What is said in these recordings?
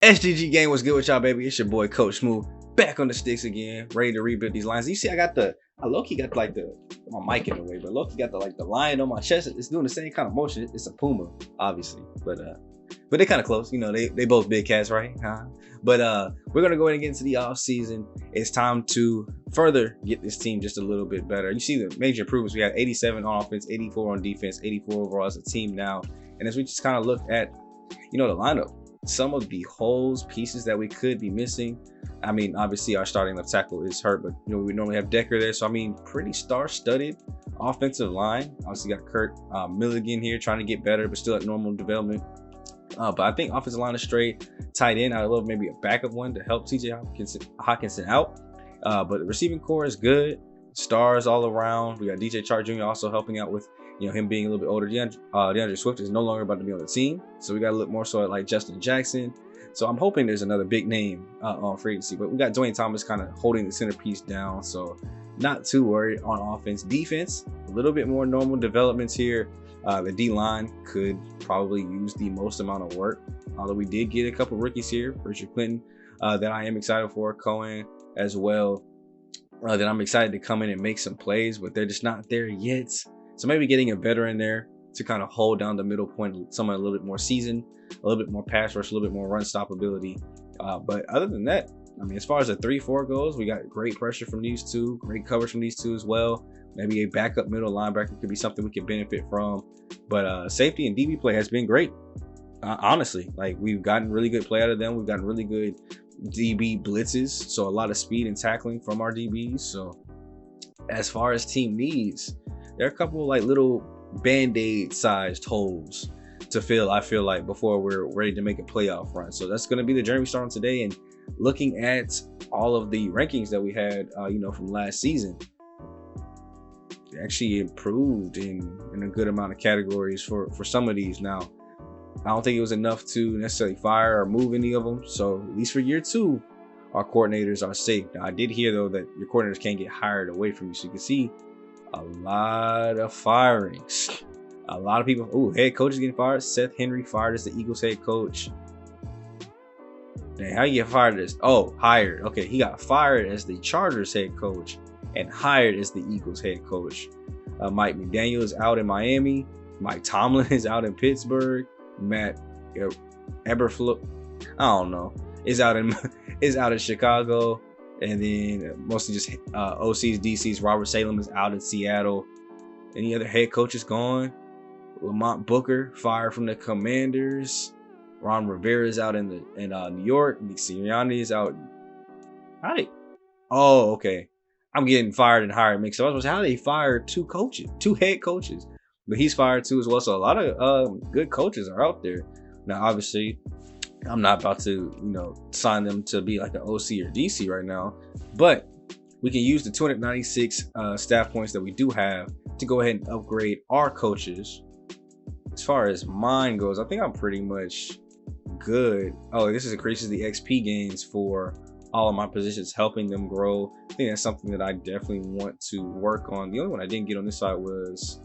SGG game was good with y'all, baby. It's your boy Coach Smooth back on the sticks again, ready to rebuild these lines. You see, I low-key got like my mic in the way, but low-key got the lion on my chest. It's doing the same kind of motion. It's a puma, obviously, but they're kind of close. You know, they both big cats, right? But we're gonna go ahead and get into the off season. It's time to further get this team just a little bit better. You see the major improvements. We have 87 on offense, 84 on defense, 84 overall as a team now. And as we just kind of look at, the lineup, some of the holes, pieces that we could be missing. I mean, obviously our starting left tackle is hurt, but we normally have Decker there. So I mean, pretty star-studded offensive line. Obviously got Kurt Milligan here trying to get better, but still at normal development. But I think offensive line is straight. Tight end, I'd love maybe a backup one to help TJ Hawkinson out. But the receiving core is good. Stars all around. We got DJ Chark Jr. also helping out with him being a little bit older. DeAndre Swift is no longer about to be on the team, so we got to look more so at like Justin Jackson. So I'm hoping there's another big name on free agency. But we got Dwayne Thomas kind of holding the centerpiece down, so not too worried on offense. Defense, a little bit more normal developments here. The D-line could probably use the most amount of work, although we did get a couple rookies here. Richard Clinton, that I am excited for. Cohen as well, that I'm excited to come in and make some plays, but they're just not there yet. So maybe getting a veteran there to kind of hold down the middle point, someone a little bit more seasoned, a little bit more pass rush, a little bit more run stoppability. But other than that, I mean, as far as the 3-4 goes, we got great pressure from these two, great coverage from these two as well. Maybe a backup middle linebacker could be something we could benefit from. But safety and DB play has been great. Honestly, like we've gotten really good play out of them. We've gotten really good DB blitzes. So a lot of speed and tackling from our DBs. So as far as team needs, there are a couple like little Band-Aid sized holes to fill, I feel like, before we're ready to make a playoff run. So that's going to be the journey we start on today. And looking at all of the rankings that we had, from last season, they actually improved in a good amount of categories for some of these. Now, I don't think it was enough to necessarily fire or move any of them. So at least for year 2, our coordinators are safe. Now, I did hear though that your coordinators can't get hired away from you. So you can see a lot of firings. A lot of people. Oh, head coach is getting fired. Seth Henry fired as the Eagles head coach. Dang, how you get fired as? Oh, hired. Okay, he got fired as the Chargers head coach and hired as the Eagles head coach. Mike McDaniel is out in Miami. Mike Tomlin is out in Pittsburgh. Matt Eberflus, I don't know, is out in Chicago. And then mostly just OCs, DCs. Robert Salem is out in Seattle. Any other head coaches gone? Lamont Booker fired from the Commanders. Ron Rivera is out in New York. Nick Sirianni is out. Oh, okay. I'm getting fired and hired mixed up. I was how they fired 2 head coaches, but he's fired too as well. So a lot of good coaches are out there. Now, obviously, I'm not about to, sign them to be like an OC or DC right now, but we can use the 296 staff points that we do have to go ahead and upgrade our coaches. As far as mine goes, I think I'm pretty much good. Oh, this increases the XP gains for all of my positions, helping them grow. I think that's something that I definitely want to work on. The only one I didn't get on this side was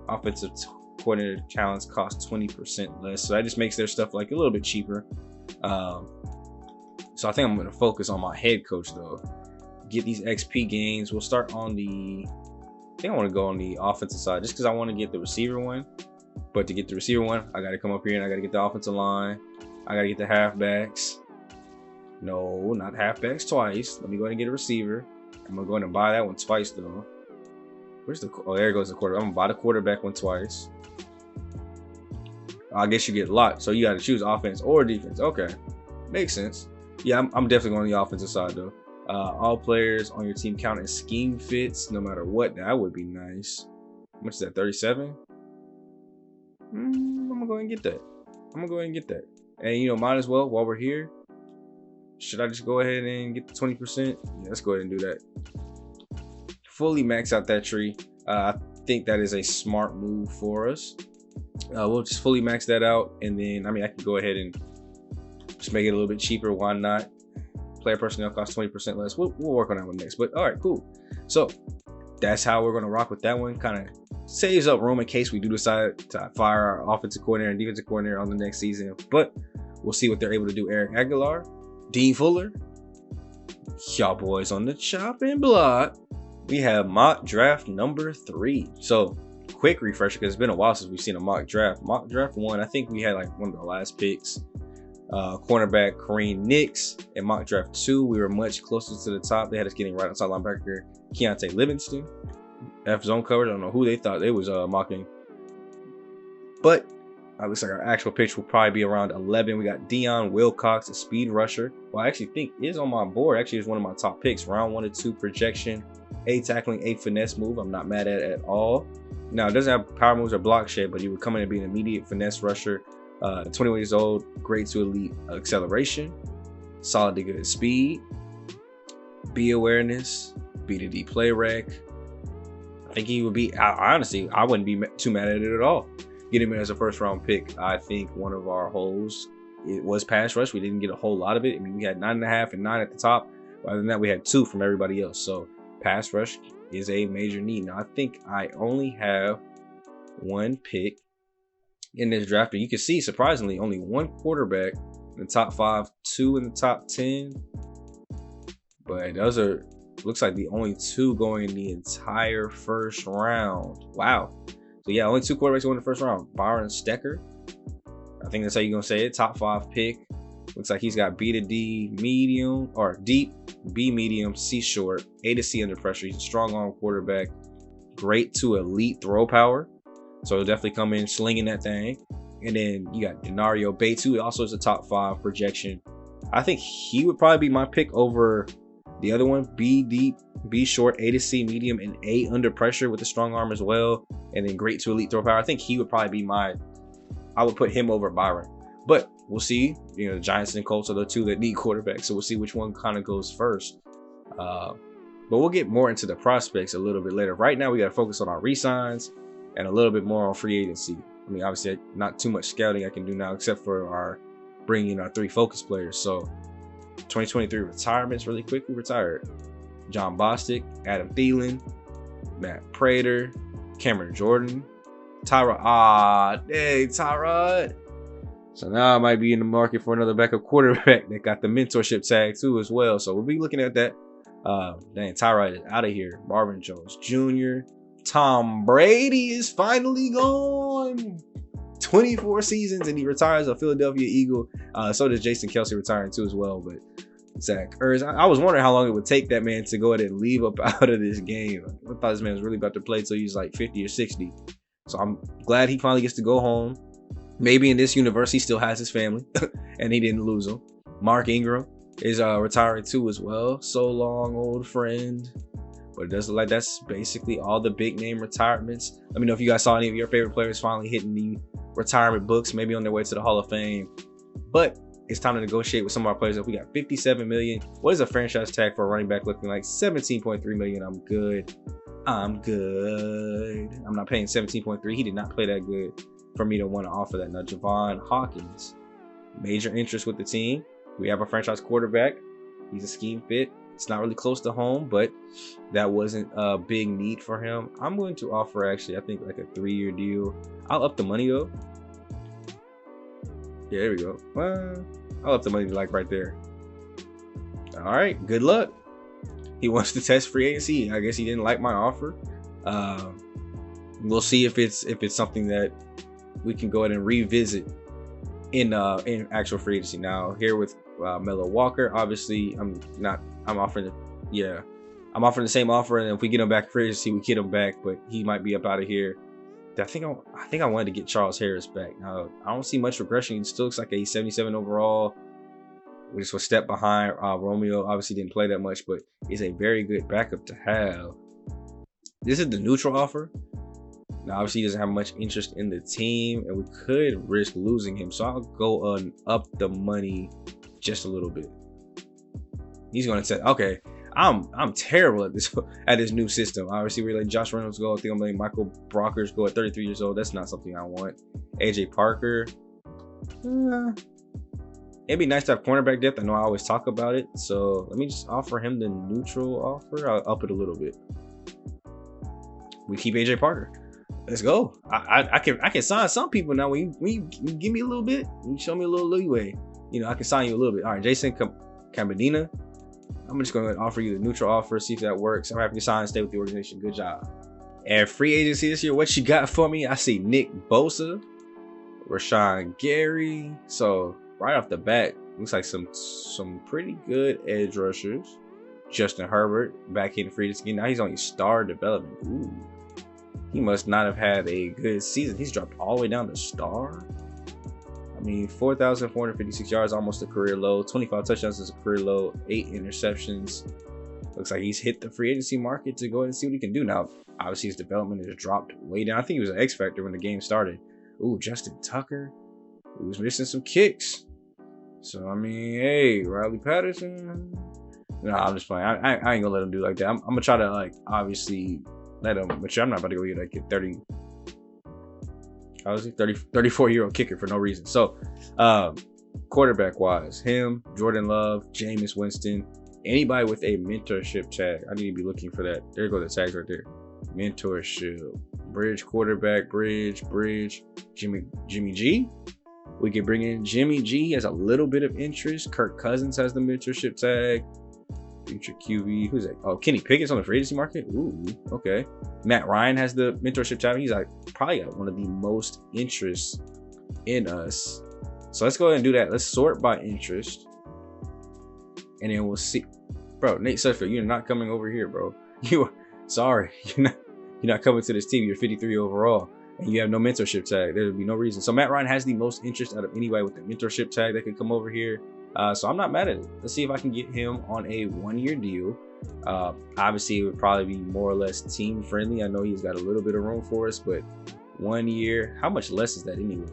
offensive coordinator challenge cost 20% less. So that just makes their stuff like a little bit cheaper. So I think I'm going to focus on my head coach though. Get these XP gains. We'll start on I think I want to go on the offensive side just because I want to get the receiver one. But to get the receiver one, I got to come up here and I got to get the offensive line. I got to get the halfbacks. No, not halfbacks twice. Let me go ahead and get a receiver. I'm going to go ahead and buy that one twice though. Oh, there goes the quarterback. I'm going to buy the quarterback one twice. I guess you get locked. So you got to choose offense or defense. Okay. Makes sense. Yeah, I'm definitely going on the offensive side though. All players on your team count as scheme fits no matter what. That would be nice. How much is that? 37? I'm going to go ahead and get that. And, might as well while we're here. Should I just go ahead and get the 20%? Yeah, let's go ahead and do that. Fully max out that tree. I think that is a smart move for us. We'll just fully max that out. And then, I can go ahead and just make it a little bit cheaper. Why not? Player personnel costs 20% less. We'll work on that one next. But all right, cool. So that's how we're going to rock with that one. Kind of saves up room in case we do decide to fire our offensive coordinator and defensive coordinator on the next season. But We'll see what they're able to do. Eric Aguilar, Dean Fuller, y'all boys on the chopping block. We have mock draft number 3. So quick refresher, because it's been a while since we've seen a mock draft. Mock draft 1, I think we had like one of the last picks. Cornerback Kareem Nicks. In mock draft 2, we were much closer to the top. They had us getting right outside linebacker Keontae Livingston. F zone coverage. I don't know who they thought they was mocking, but it looks like our actual pitch will probably be around 11. We got Dion Wilcox, a speed rusher. Well, I actually think is on my board. Actually, is one of my top picks. Round 1 to 2 projection, A tackling, A finesse move. I'm not mad at all. Now, it doesn't have power moves or block shape, but he would come in and be an immediate finesse rusher. 21 years old, great to elite acceleration, solid to good speed, B awareness, B to D play rec. I think he would be, honestly, I wouldn't be too mad at it at all. Get him in as a first round pick. I think one of our holes, it was pass rush. We didn't get a whole lot of it. I mean, we had 9.5 and 9 at the top. Other than that, we had 2 from everybody else. So pass rush is a major need. Now, I think I only have 1 pick in this draft. And you can see, surprisingly, only 1 quarterback in the top 5, 2 in the top 10. But those are, looks like the only 2 going in the entire first round. Wow. So yeah, only 2 quarterbacks going in the first round. Byron Stecker, I think that's how you're gonna say it. Top 5 pick. Looks like he's got B to D medium, or deep, B medium, C short, A to C under pressure. He's a strong arm quarterback. Great to elite throw power. So he'll definitely come in slinging that thing. And then you got Denario Bates, who also is a top 5 projection. I think he would probably be my pick over the other one, B deep, B short, A to C medium, and A under pressure with a strong arm as well. And then great to elite throw power. I think he would probably be I would put him over Byron. But we'll see. You know, the Giants and Colts are the 2 that need quarterbacks. So we'll see which one kind of goes first. But we'll get more into the prospects a little bit later. Right now, we got to focus on our re-signs and a little bit more on free agency. I mean, obviously, not too much scouting I can do now, except for bringing in our 3 focus players. So 2023 retirements really quickly retired. John Bostic, Adam Thielen, Matt Prater, Cameron Jordan, Tyrod. Hey, Tyrod. So now I might be in the market for another backup quarterback that got the mentorship tag too as well. So we'll be looking at that. Dang, Tyrod is out of here. Marvin Jones Jr. Tom Brady is finally gone. 24 seasons and he retires a Philadelphia Eagle. So does Jason Kelsey retiring too as well. But Zach Ertz, I was wondering how long it would take that man to go ahead and leave up out of this game. I thought this man was really about to play till he's like 50 or 60. So I'm glad he finally gets to go home. Maybe in this universe he still has his family and he didn't lose them. Mark Ingram is retiring too as well. So long, old friend. But it does look like that's basically all the big name retirements. Let me know if you guys saw any of your favorite players finally hitting the retirement books, maybe on their way to the Hall of Fame. But it's time to negotiate with some of our players. If we got $57 million, what is a franchise tag for a running back looking like? $17.3 million. I'm good. I'm not paying $17.3. He did not play that good for me to want to offer that. Now, Javon Hawkins, major interest with the team. We have a franchise quarterback. He's a scheme fit. It's not really close to home, but that wasn't a big need for him. I'm going to offer, actually, I think like a 3-year deal. I'll up the money though. Yeah, there we go. Well, I'll up the money like right there. All right, good luck. He wants to test free agency. I guess he didn't like my offer. We'll see if it's something that we can go ahead and revisit in actual free agency. Now here with Mello Walker, obviously I'm offering the same offer, and if we get him back free agency, we get him back, but he might be up out of here. I think I wanted to get Charles Harris back. Now I don't see much regression. He still looks like a 77 overall. We just a step behind. Romeo obviously didn't play that much, but is a very good backup to have. This is the neutral offer. Now obviously he doesn't have much interest in the team, and we could risk losing him. So I'll go up the money just a little bit. He's gonna say, okay, I'm terrible at this new system. Obviously we let Josh Reynolds go. I think I'm letting Michael Brockers go at 33 years old. That's not something I want. AJ Parker. It'd be nice to have cornerback depth. I know I always talk about it. So let me just offer him the neutral offer. I'll up it a little bit. We keep AJ Parker. Let's go. I can sign some people now. When you give me a little bit, you show me a little leeway. you know, I can sign you a little bit. All right, Jason Cambadina. I'm just going to offer you the neutral offer, see if that works. I'm happy to sign and stay with the organization. Good job. And free agency this year, what you got for me? I see Nick Bosa, Rashawn Gary. So right off the bat, looks like some pretty good edge rushers. Justin Herbert back in free agency. Now he's on his star development. Ooh. He must not have had a good season. He's dropped all the way down to star. I mean, 4,456 yards, almost a career low. 25 touchdowns is a career low. 8 interceptions. Looks like he's hit the free agency market to go ahead and see what he can do. Now, obviously, his development has dropped way down. I think he was an X factor when the game started. Ooh, Justin Tucker. He was missing some kicks. So, I mean, hey, Riley Patterson. No, I'm just playing. I ain't gonna let him do like that. I'm gonna try to, like, obviously let him mature. I'm not about to go get like a 34-year-old kicker for no reason. So, quarterback wise, him, Jordan Love, Jameis Winston, anybody with a mentorship tag. I need to be looking for that. There go the tags right there. Mentorship, bridge quarterback, bridge, Jimmy G. We can bring in Jimmy G. He has a little bit of interest. Kirk Cousins has the mentorship tag. Future QB. Who's that? Oh, Kenny Pickett's on the free agency market. Ooh, okay. Matt Ryan has the mentorship tag. He's like probably got one of the most interest in us. So let's go ahead and do that. Let's sort by interest, and then we'll see. Bro, Nate Sudfeld, you're not coming over here, bro. You are sorry. You're not coming to this team. You're 53 overall, and you have no mentorship tag. There would be no reason. So Matt Ryan has the most interest out of anybody with the mentorship tag that could come over here. So I'm not mad at it. Let's see if I can get him on a 1-year deal. Obviously, it would probably be more or less team friendly. I know he's got a little bit of room for us, but 1 year, how much less is that anyway?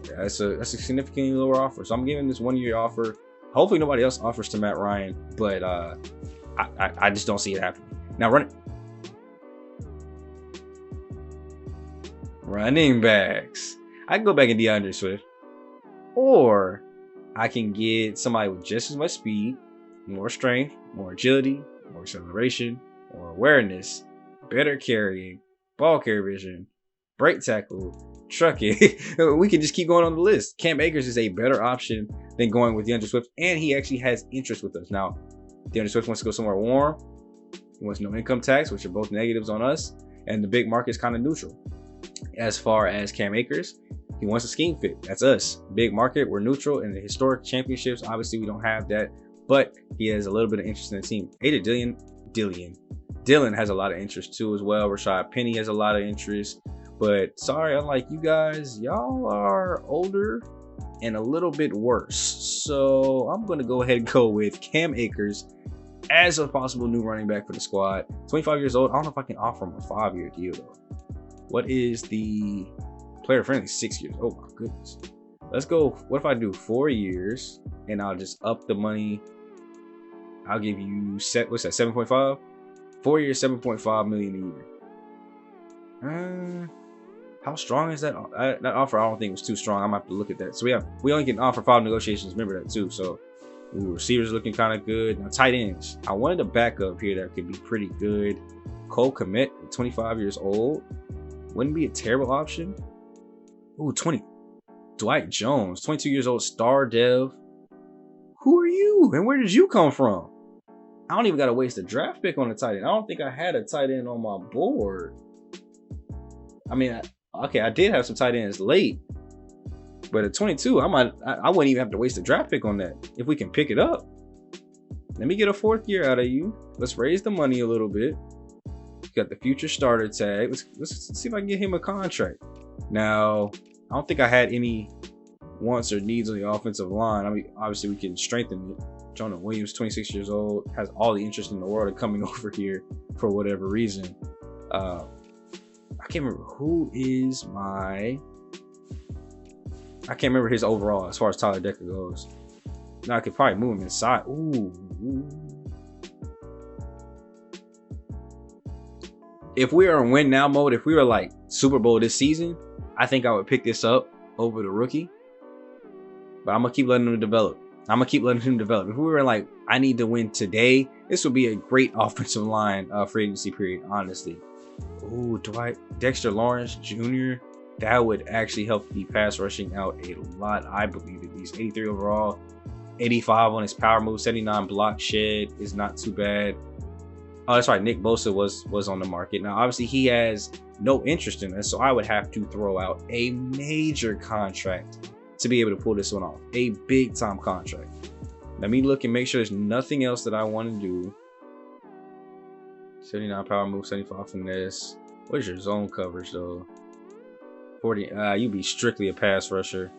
Yeah, that's a significantly lower offer. So I'm giving this 1-year offer. Hopefully nobody else offers to Matt Ryan, but I just don't see it happening. Now running backs. I can go back and DeAndre Swift, or I can get somebody with just as much speed, more strength, more agility, more acceleration, more awareness, better carrying, ball carry vision, break tackle, trucking. We can just keep going on the list. Cam Akers is a better option than going with DeAndre Swift, and he actually has interest with us. Now, DeAndre Swift wants to go somewhere warm. He wants no income tax, which are both negatives on us, and the big market is kind of neutral. As far as Cam Akers, he wants a scheme fit. That's us. Big market, we're neutral. In the historic championships, obviously we don't have that, but he has a little bit of interest in the team. Dylan has a lot of interest too as well. Rashad Penny has a lot of interest, but sorry, unlike you guys, y'all are older and a little bit worse. So I'm going to go ahead and go with Cam Akers as a possible new running back for the squad. 25 years old. I don't know if I can offer him a 5-year deal though. What is the player friendly? 6 years. Oh my goodness. Let's go. What if I do 4 years and I'll just up the money? I'll give you what's that, 7.5? 4 years, 7.5 million a year. How strong is that? That offer I don't think was too strong. I'm gonna have to look at that. So we only can offer 5 negotiations. Remember that too. So receivers looking kind of good. Now tight ends. I wanted a backup here that could be pretty good. Cole Kmet, 25 years old. Wouldn't be a terrible option. Ooh, 20. Dwight Jones, 22 years old, star dev. Who are you? And where did you come from? I don't even got to waste a draft pick on a tight end. I don't think I had a tight end on my board. I mean, I did have some tight ends late. But at 22, I wouldn't even have to waste a draft pick on that if we can pick it up. Let me get a 4th year out of you. Let's raise the money a little bit. Got the future starter tag. Let's see if I can get him a contract. Now, I don't think I had any wants or needs on the offensive line. I mean, obviously we can strengthen it. Jonah Williams, 26 years old, has all the interest in the world of coming over here for whatever reason. I can't remember who is my. I can't remember his overall as far as Tyler Decker goes. Now I could probably move him inside. Ooh. If we are in win now mode, if we were like Super Bowl this season, I think I would pick this up over the rookie. But I'm gonna keep letting him develop. If we were like, I need to win today, this would be a great offensive line free agency period, honestly. Ooh, Dexter Lawrence Jr. That would actually help the pass rushing out a lot, I believe, at least. 83 overall, 85 on his power move, 79 block shed is not too bad. Oh, that's right. Nick Bosa was on the market. Now, obviously, he has no interest in this, so I would have to throw out a major contract to be able to pull this one off. A big time contract. Let me look and make sure there's nothing else that I want to do. 79 power move, 75 finesse. What is your zone coverage though? 40. You be strictly a pass rusher.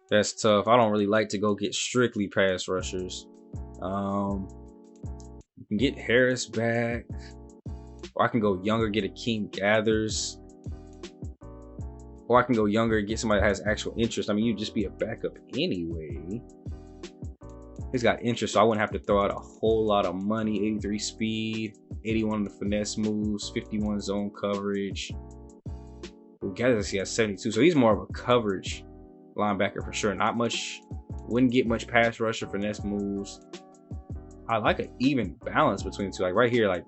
That's tough. I don't really like to go get strictly pass rushers. You can get Harris back, or I can go younger, get Akeem Gathers, or I can go younger and get somebody that has actual interest. I mean, you'd just be a backup anyway. He's got interest, so I wouldn't have to throw out a whole lot of money. 83 speed, 81 on the finesse moves, 51 zone coverage. Well, Gathers, he has 72, so he's more of a coverage linebacker for sure. Not much, wouldn't get much pass rusher, finesse moves. I like an even balance between the two. Like right here, like,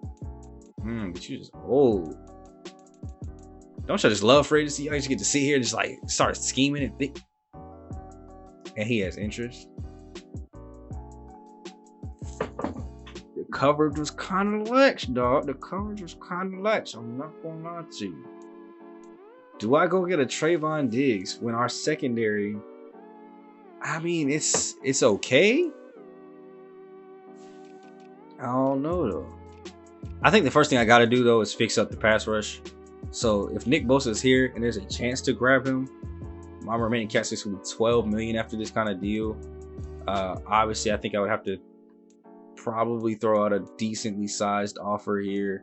but you just old. Don't you just love for to see? I just get to sit here and just like start scheming and think. And he has interest. The coverage was kind of lax, dog. The coverage was kind of lax. I'm not gonna lie to you. Do I go get a Trayvon Diggs when our secondary? I mean, it's okay. I don't know though. I think the first thing I gotta do though is fix up the pass rush. So if Nick Bosa is here and there's a chance to grab him, my remaining cap space will be 12 million after this kind of deal. Obviously, I think I would have to probably throw out a decently sized offer here.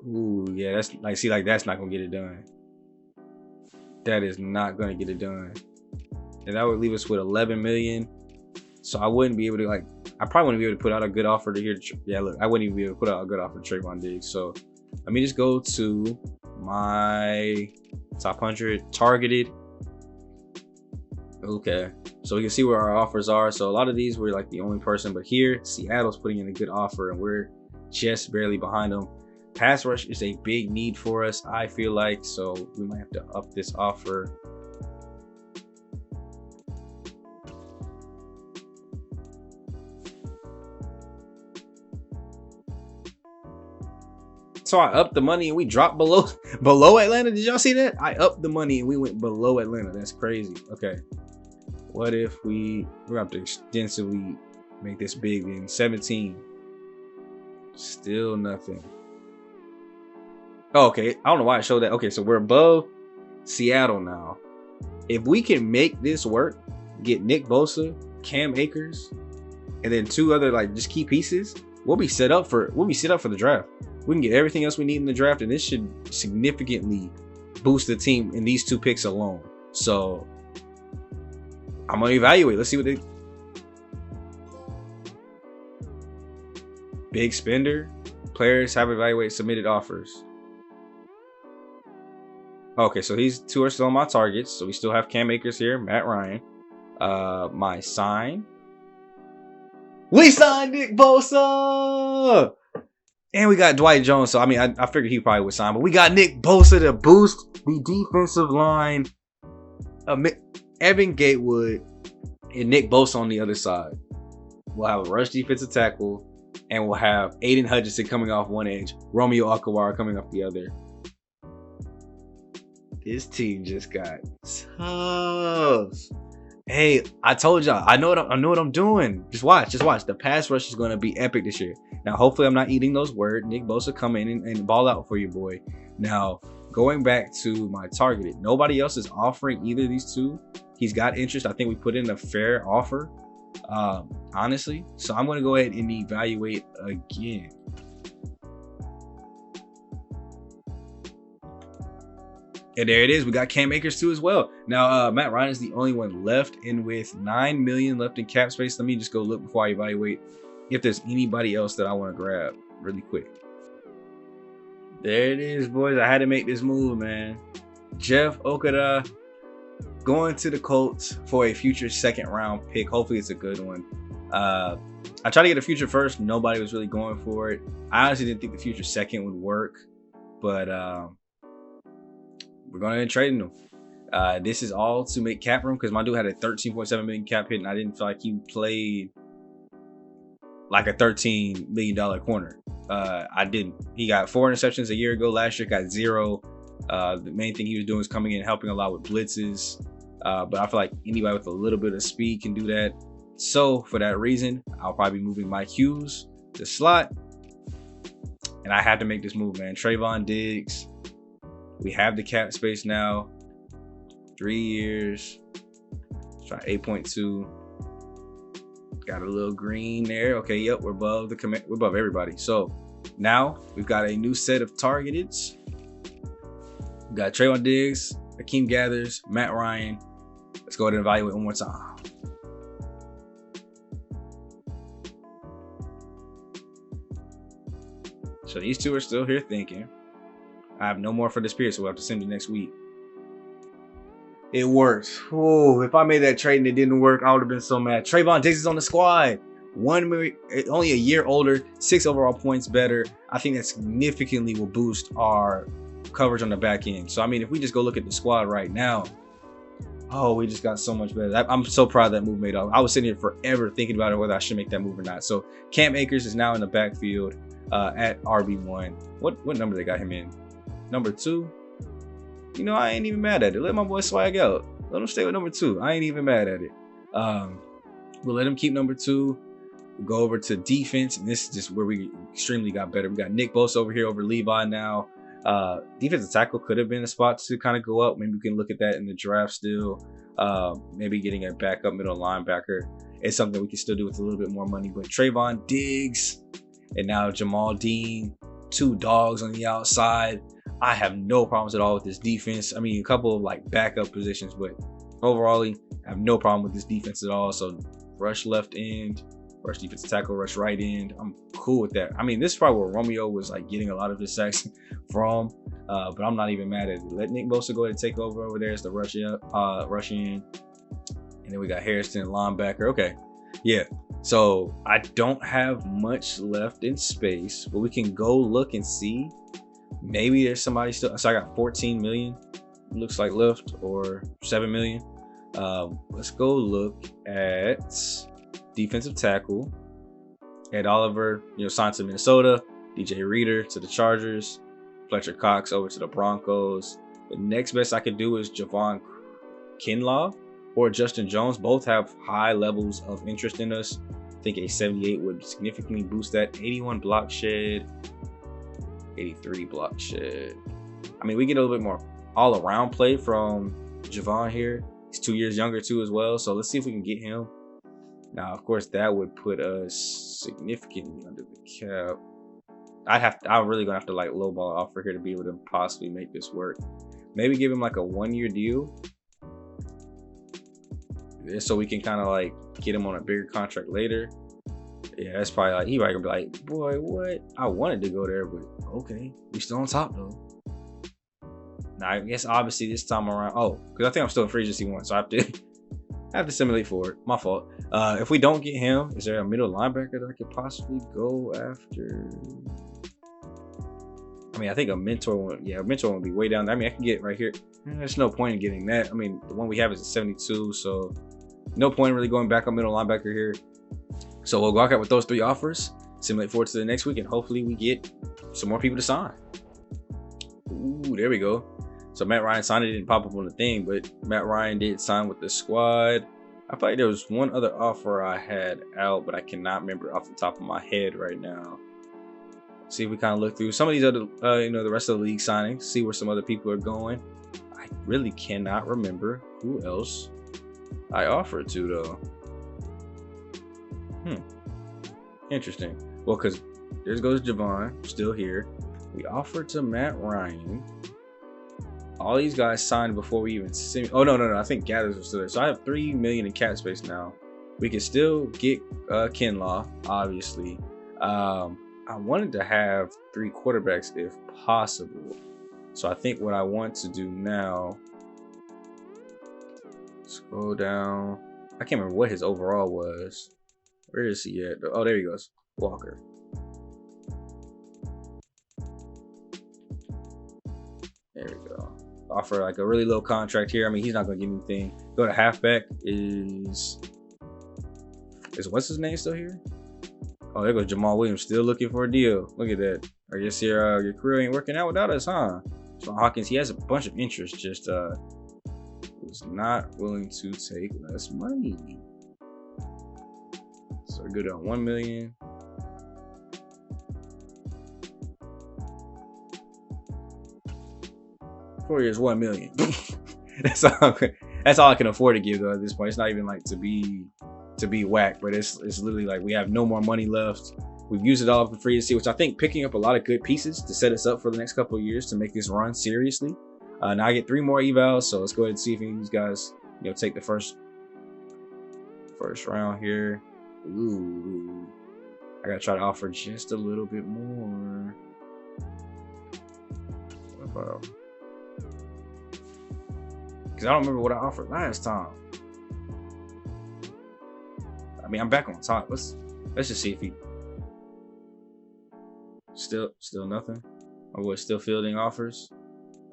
Ooh, yeah, that's like, see, like that's not gonna get it done. That is not gonna get it done, and that would leave us with 11 million. So I wouldn't be able to I probably wouldn't be able to put out a good offer to here. Yeah, look, I wouldn't even be able to put out a good offer to Trayvon Diggs. So let me just go to my top 100 targeted. Okay, so we can see where our offers are. So a lot of these we're like the only person, but here Seattle's putting in a good offer and we're just barely behind them. Pass rush is a big need for us, I feel like, so we might have to up this offer. So I upped the money and we dropped below Atlanta. Did y'all see that? I upped the money and we went below Atlanta. That's crazy. Okay. What if we're gonna have to extensively make this big in 17? Still nothing. Oh, okay. I don't know why I showed that. Okay, so we're above Seattle now. If we can make this work, get Nick Bosa, Cam Akers, and then two other just key pieces, we'll be set up for the draft. We can get everything else we need in the draft, and this should significantly boost the team in these two picks alone. So I'm gonna evaluate. Let's see what they. Big spender. Players have evaluated submitted offers. Okay, so these two are still on my targets. So we still have Cam Akers here, Matt Ryan. My sign. We signed Nick Bosa! And we got Dwight Jones. So, I mean, I figured he probably would sign. But we got Nick Bosa to boost the defensive line. Evan Gatewood and Nick Bosa on the other side. We'll have a rush defensive tackle. And we'll have Aiden Hutchinson coming off one edge. Romeo Akawara coming off the other. This team just got tough. Hey, I told y'all, I know what I'm doing. Just watch. The pass rush is going to be epic this year. Now, hopefully I'm not eating those words. Nick Bosa come in and ball out for you, boy. Now, going back to my targeted, nobody else is offering either of these two. He's got interest. I think we put in a fair offer, honestly. So I'm going to go ahead and evaluate again. And there it is. We got Cam Akers too as well. Now, Matt Ryan is the only one left, and with 9 million left in cap space, let me just go look before I evaluate if there's anybody else that I want to grab really quick. There it is, boys. I had to make this move, man. Jeff Okudah going to the Colts for a future second round pick. Hopefully it's a good one. I tried to get a future first. Nobody was really going for it. I honestly didn't think the future second would work, but we're going to end trading him. This is all to make cap room because my dude had a 13.7 million cap hit, and I didn't feel like he played like a $13 million corner. I didn't. He got 4 interceptions a year ago. Last year got 0. The main thing he was doing is coming in, helping a lot with blitzes. But I feel like anybody with a little bit of speed can do that. So for that reason, I'll probably be moving Mike Hughes to slot. And I had to make this move, man. Trayvon Diggs. We have the cap space now. 3 years. Let's try 8.2. Got a little green there. Okay, yep, we're above the command. We're above everybody. So now we've got a new set of targeteds. We got Trayvon Diggs, Akeem Gathers, Matt Ryan. Let's go ahead and evaluate one more time. So these two are still here thinking. I have no more for this period, so we'll have to send it next week. It worked. Oh, if I made that trade and it didn't work, I would have been so mad. Trayvon Diggs is on the squad. Only a year older, 6 overall points better. I think that significantly will boost our coverage on the back end. So, I mean, if we just go look at the squad right now, oh, we just got so much better. I'm so proud of that move made up. I was sitting here forever thinking about it, whether I should make that move or not. So, Cam Akers is now in the backfield at RB1. What number they got him in? Number 2? You know, I ain't even mad at it. Let my boy swag out. Let him stay with number 2. I ain't even mad at it. We'll let him keep number 2. We'll go over to defense, and this is just where we extremely got better. We got Nick Bosa over here over Levi now. Defensive tackle could have been a spot to kind of go up. Maybe we can look at that in the draft still. Maybe getting a backup middle linebacker is something we can still do with a little bit more money. But Trayvon Diggs and now Jamal Dean, 2 dogs on the outside. I have no problems at all with this defense. I mean, a couple of like backup positions, but overall, I have no problem with this defense at all. So rush left end, rush defensive tackle, rush right end. I'm cool with that. I mean, this is probably where Romeo was like getting a lot of his sacks from, but I'm not even mad at it. Let Nick Bosa go ahead and take over there as the rush in. And then we got Harrison, linebacker. Okay, yeah. So I don't have much left in space, but we can go look and see. Maybe there's somebody still. So I got 14 million, looks like left, or 7 million. Let's go look at defensive tackle. Ed Oliver, signed to Minnesota. DJ Reader to the Chargers. Fletcher Cox over to the Broncos. The next best I could do is Javon Kinlaw or Justin Jones. Both have high levels of interest in us. I think a 78 would significantly boost that. 81 block shed. 83 block shed. I mean, we get a little bit more all-around play from Javon here. He's 2 years younger too as well. So let's see if we can get him. Now, of course, that would put us significantly under the cap. I'm really gonna have to like lowball offer here to be able to possibly make this work. Maybe give him like a 1-year deal, so we can kind of like get him on a bigger contract later. Yeah, that's probably like, he probably gonna be like, boy, what? I wanted to go there, but okay, we still on top though. Now, I guess obviously this time around, because I think I'm still in free agency 1, so I have to simulate for it. My fault. If we don't get him, is there a middle linebacker that I could possibly go after? I mean, I think a mentor one. Yeah, a mentor would be way down there. I mean, I can get right here. There's no point in getting that. I mean, the one we have is a 72, so no point in really going back on middle linebacker here. So we'll go out with those 3 offers, simulate forward to the next week, and hopefully we get some more people to sign. Ooh, there we go. So Matt Ryan signed. It didn't pop up on the thing, but Matt Ryan did sign with the squad. I feel like there was one other offer I had out, but I cannot remember off the top of my head right now. See if we kind of look through some of these other, the rest of the league signings, see where some other people are going. I really cannot remember who else I offered to though. Interesting. Well, because there goes Javon, still here. We offered to Matt Ryan. All these guys signed before we even see. Oh, no. I think Gathers was still there. So I have 3 million in cap space now. We can still get Kinlaw, obviously. I wanted to have 3 quarterbacks if possible. So I think what I want to do now, scroll down. I can't remember what his overall was. Where is he at? Oh, there he goes. Walker. There we go. offer like a really low contract here. I mean, he's not gonna give me anything. Go to halfback. Is what's his name still here? Oh, there goes Jamal Williams, still looking for a deal. Look at that. I guess your career ain't working out without us, huh? So Hawkins, he has a bunch of interest, just was not willing to take less money. So we're good on 1 million. $4 years, 1 million. That's all I can afford to give though at this point. It's not even like to be whack, but it's literally like we have no more money left. We've used it all for free agency, which I think picking up a lot of good pieces to set us up for the next couple of years to make this run seriously. Now I get 3 more evals, so let's go ahead and see if any of these guys, take the first round here. Ooh, I gotta try to offer just a little bit more. Because I don't remember what I offered last time. I mean, I'm back on top. Let's just see if he still nothing. Or we're still fielding offers.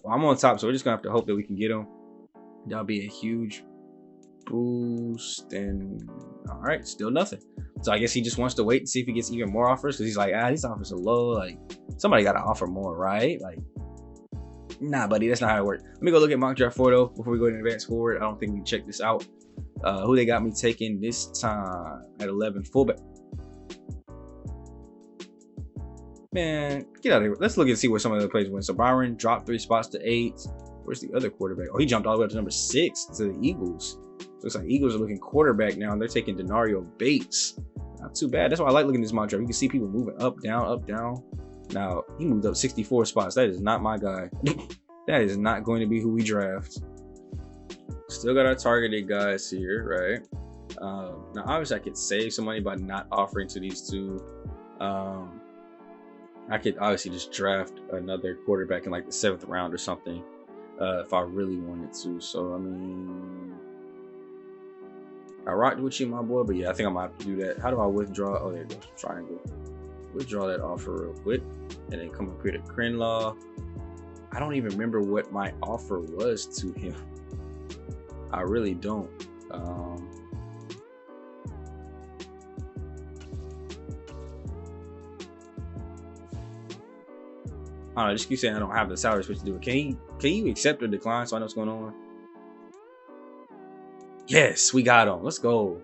Well, I'm on top, so we're just gonna have to hope that we can get him. That'll be a huge boost. And all right, still nothing. So I guess he just wants to wait and see if he gets even more offers, because he's like, these offers are low. Like, somebody got to offer more, right? Like, nah, buddy, that's not how it works. Let me go look at mock draft 4 though before we go to advance forward. I don't think we check this out. Who they got me taking this time at 11? Fullback. Man, get out of here. Let's look and see where some of the players went. So Byron dropped 3 spots to 8. Where's the other quarterback? Oh, he jumped all the way up to number 6 to the Eagles. Looks like Eagles are looking quarterback now, and they're taking Denario Bates. Not too bad. That's why I like looking at this mock draft. You can see people moving up, down, up, down. Now, he moved up 64 spots. That is not my guy. That is not going to be who we draft. Still got our targeted guys here, right? Now, obviously, I could save some money by not offering to these 2. I could obviously just draft another quarterback in like the 7th round or something if I really wanted to. So, I mean, I rocked with you, my boy, but yeah, I think I'm gonna have to do that. How do I withdraw? Oh, there it goes. Triangle. Withdraw that offer real quick, and then come up here to Crinlaw. I don't even remember what my offer was to him. I really don't. I don't know, just keep saying I don't have the salary switch to do it. Can you accept or decline so I know what's going on? Yes, we got him. Let's go.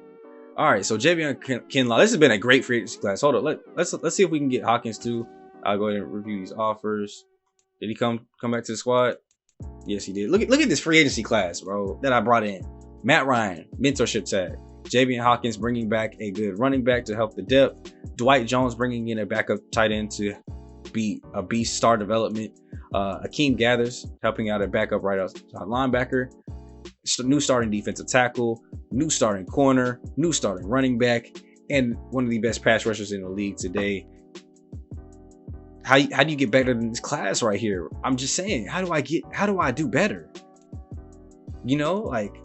All right, so Javion Kinlaw. This has been a great free agency class. Hold on, let's see if we can get Hawkins too. I'll go ahead and review these offers. Did he come back to the squad? Yes, he did. Look at this free agency class, bro, that I brought in. Matt Ryan, mentorship tag. Javion Hawkins bringing back a good running back to help the depth. Dwight Jones bringing in a backup tight end to be a beast star development. Akeem Gathers helping out a backup right outside linebacker. New starting defensive tackle, new starting corner, new starting running back, and one of the best pass rushers in the league today. How do you get better than this class right here? I'm just saying, how do I do better? Like,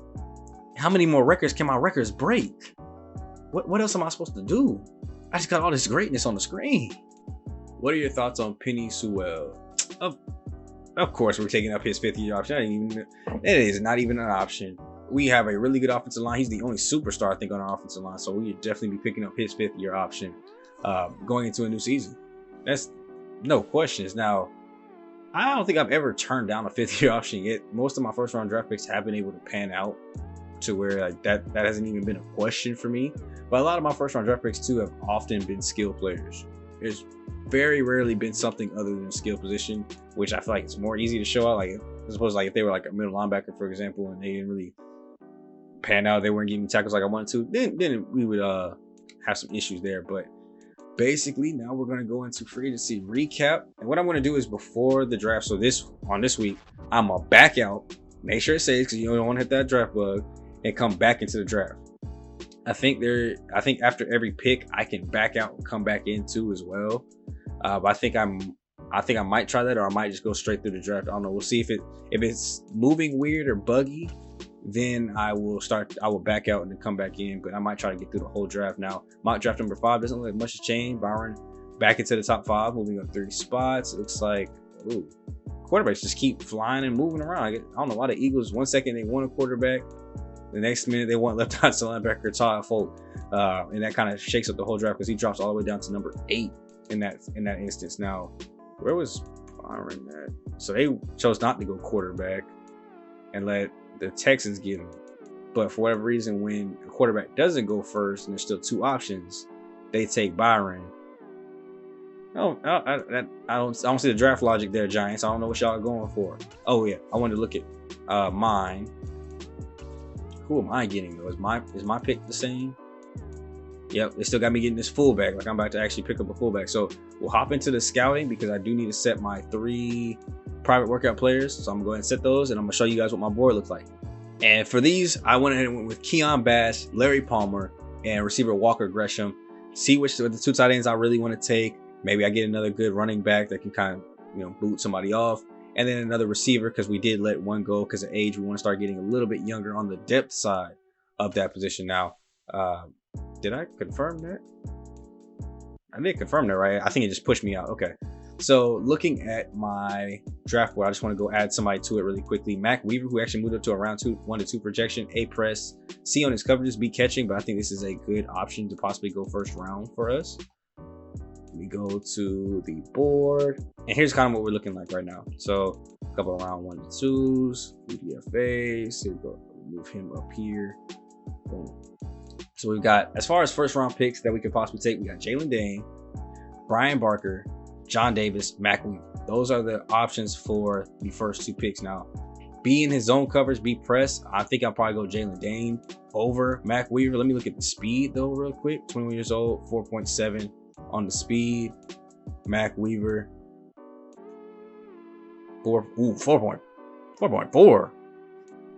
how many more records can my records break? What else am I supposed to do? I just got all this greatness on the screen. What are your thoughts on Penny Sewell? Of course, we're taking up his 5th-year option. It is not even an option. We have a really good offensive line. He's the only superstar, I think, on our offensive line. So we would definitely be picking up his 5th-year option going into a new season. That's no questions. Now, I don't think I've ever turned down a 5th-year option yet. Most of my first-round draft picks have been able to pan out to where like, that hasn't even been a question for me. But a lot of my first-round draft picks, too, have often been skill players. There's very rarely been something other than a skill position, which I feel like it's more easy to show out. Like, I suppose like if they were like a middle linebacker, for example, and they didn't really pan out, they weren't giving tackles like I wanted to, then we would have some issues there. But basically, now we're going to go into free agency recap. And what I'm going to do is before the draft, so on this week, I'm going to back out, make sure it saves because you don't want to hit that draft bug, and come back into the draft. I think after every pick, I can back out and come back into as well. But I think I might try that, or I might just go straight through the draft. I don't know. We'll see if it's moving weird or buggy. Then I will back out and then come back in. But I might try to get through the whole draft now. Mock draft number 5 doesn't look like much has changed. Byron back into the top 5, moving up 3 spots. It looks like ooh, quarterbacks just keep flying and moving around. I don't know why the Eagles, 1 second they want a quarterback, the next minute they want left outside linebacker Todd Folk, and that kind of shakes up the whole draft because he drops all the way down to number 8 in that instance. Now, where was Byron at? So they chose not to go quarterback and let the Texans get him. But for whatever reason, when a quarterback doesn't go first and there's still 2 options, they take Byron. I don't see the draft logic there, Giants. I don't know what y'all are going for. Oh yeah, I wanted to look at mine. Who am I getting though? Is my pick the same? Yep, they still got me getting this fullback. Like I'm about to actually pick up a fullback. So we'll hop into the scouting because I do need to set my 3 private workout players. So I'm going to go ahead and set those, and I'm gonna show you guys what my board looks like. And for these, I went ahead and went with Keon Bass, Larry Palmer, and receiver Walker Gresham. See which of the 2 tight ends I really want to take. Maybe I get another good running back that can kind of, boot somebody off. And then another receiver because we did let one go because of age. We want to start getting a little bit younger on the depth side of that position. Now, did I confirm that? I did confirm that, right? I think it just pushed me out. Okay. So looking at my draft board, I just want to go add somebody to it really quickly. Mac Weaver, who actually moved up to a round 1 to 2 projection. A press. C on his coverages, B catching, but I think this is a good option to possibly go first round for us. We go to the board, and here's kind of what we're looking like right now. So a couple of round 1 to 2s, UDFAs. Here we go. Move him up here. Boom. So we've got, as far as first round picks that we could possibly take, we got Jalen Dane, Brian Barker, John Davis, Mac Weaver. Those are the options for the first 2 picks. Now, B in his zone coverage, B press. I think I'll probably go Jalen Dane over Mac Weaver. Let me look at the speed though real quick. 21 years old, 4.7 on the speed. Mac Weaver, 4.4.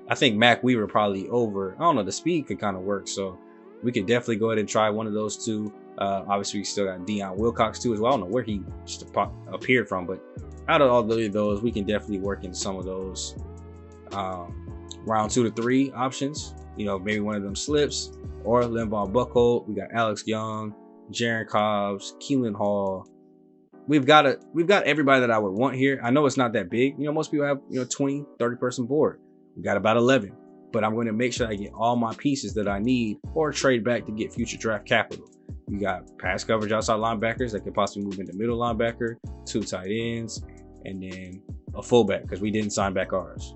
I think Mac Weaver probably over. I don't know, the speed could kind of work, so we could definitely go ahead and try one of those 2. Obviously we still got Deion Wilcox too as well. I don't know where he just appeared from, but out of all of those, we can definitely work into some of those round 2 to 3 options. Maybe one of them slips or Linval Buckhold. We got Alex Young, Jaron Cobbs, Keelan Hall. We've got everybody that I would want here. I know it's not that big. Most people have 20, 30 person board. We got about 11, but I'm going to make sure I get all my pieces that I need or trade back to get future draft capital. We got pass coverage outside linebackers that could possibly move into middle linebacker, 2 tight ends, and then a fullback because we didn't sign back ours.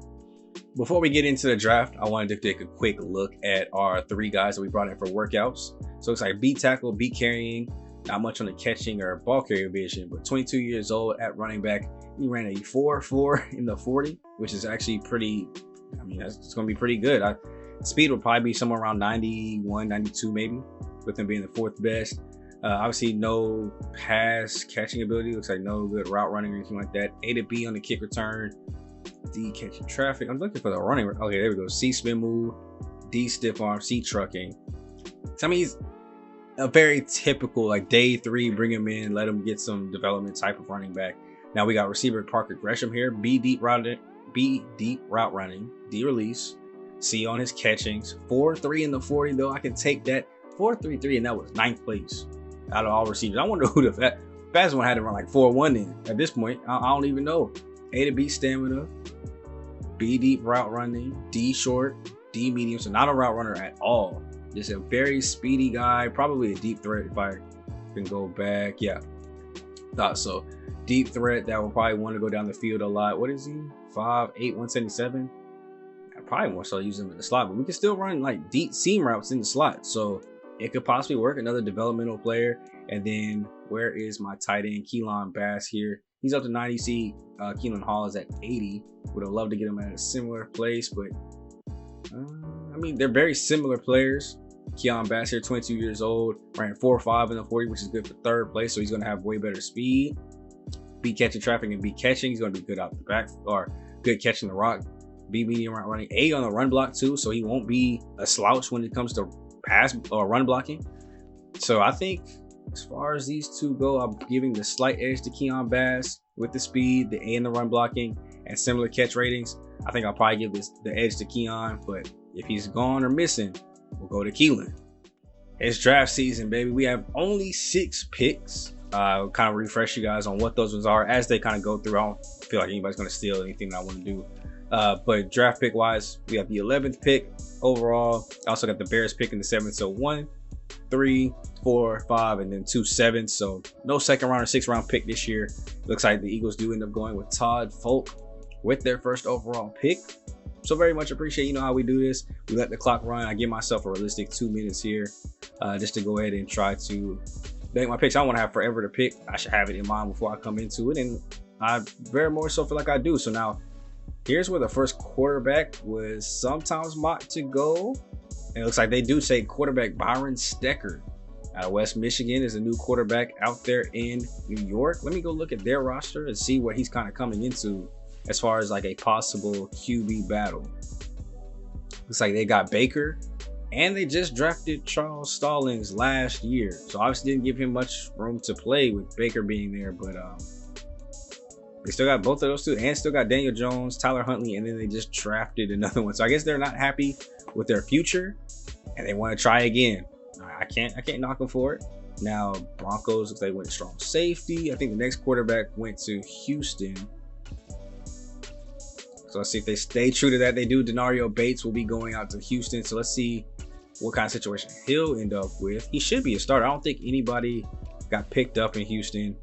Before we get into the draft, I wanted to take a quick look at our 3 guys that we brought in for workouts. So it's like B tackle, B carrying, not much on the catching or ball carrier vision, but 22 years old at running back. He ran a 4.4 in the 40, which is actually pretty, it's going to be pretty good. Speed will probably be somewhere around 91, 92 maybe, with him being the 4th best. Obviously no pass catching ability. Looks like no good route running or anything like that. A to B on the kick return. D catching traffic. I'm looking for the running. Okay, there we go. C spin move. D stiff arm. C trucking. So he's a very typical like day 3. Bring him in, let him get some development type of running back. Now we got receiver Parker Gresham here. B deep route running. D release. C on his catchings. 4.3 in the 40 though. I can take that. 4.33, and that was 9th place out of all receivers. I wonder who the fastest one had to run like 4.1 in. At this point, I don't even know. A to B stamina, B deep route running, D short, D medium. So not a route runner at all. Just a very speedy guy, probably a deep threat if I can go back. Yeah, thought so. Deep threat that will probably want to go down the field a lot. What is he? 5'8", 177. I probably more so use him in the slot, but we can still run like deep seam routes in the slot. So it could possibly work. Another developmental player. And then where is my tight end? Keelan Bass here. He's up to 90. See, Keelan Hall is at 80. Would have loved to get him at a similar place, but they're very similar players. Keelan Bass here, 22 years old, ran 4.5 in the 40, which is good for 3rd place. So he's going to have way better speed. B catching traffic and B catching. He's going to be good out the back or good catching the rock. B medium route running. A on the run block too, so he won't be a slouch when it comes to pass or run blocking. So I think as far as these 2 go, I'm giving the slight edge to Keon Bass with the speed, the A in the run blocking, and similar catch ratings. I think I'll probably give the edge to Keon, but if he's gone or missing, we'll go to Keelan. It's draft season, baby. We have only 6 picks, kind of refresh you guys on what those ones are as they kind of go through. I don't feel like anybody's going to steal anything that I want to do. But draft pick wise, we have the 11th pick overall. I also got the Bears pick in the 7th. So 1, 3, 4, 5, and then 2 7s. So no second round or 6th round pick this year. Looks like the Eagles do end up going with Todd Folk with their first overall pick. So very much appreciate, you know, how we do this. We let the clock run. I give myself a realistic 2 minutes here just to go ahead and try to make my picks. I don't want to have forever to pick. I should have it in mind before I come into it. And I very more so feel like I do. So now here's where the first quarterback was sometimes mocked to go. And it looks like they do say quarterback Byron Stecker out of West Michigan is a new quarterback out there in New York. Let me go look at their roster and see what he's kind of coming into as far as like a possible QB battle. Looks like they got Baker, and they just drafted Charles Stallings last year. So obviously didn't give him much room to play with Baker being there, but they still got both of those two, and still got Daniel Jones, Tyler Huntley, and then they just drafted another one. So I guess they're not happy with their future and they want to try again. I can't knock them for it. Now Broncos, looks like they went strong safety. I think the next quarterback went to Houston. So let's see if they stay true to that. They do. Denario Bates will be going out to Houston. So let's see what kind of situation he'll end up with. He should be a starter. I don't think anybody got picked up in Houston.